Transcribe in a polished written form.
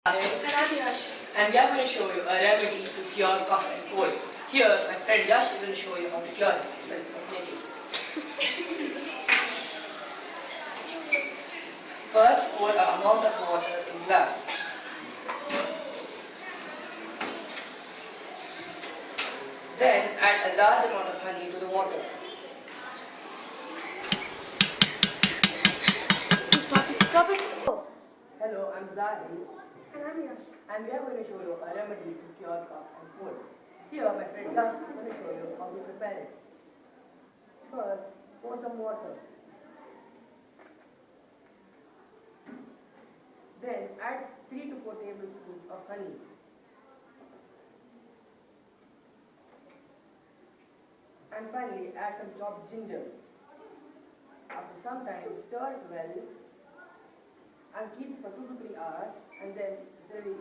And I'm Yash. and we are going to show you a remedy to cure cough and cold. Here, my friend Yash is going to show you how to cure it. First, pour an amount of water in glass. Then, add a large amount of honey to the water. Stop it. Hello, I'm Zahid, And I'm Yash. and we are going to show you a remedy to cure cough and cold. Here, my friend Yash is going to show you how to prepare it. First, pour some water. Then, add 3 to 4 tablespoons of honey. And finally, add some chopped ginger. After some time, stir it well and keep it for 2 to 3 hours, and then slowly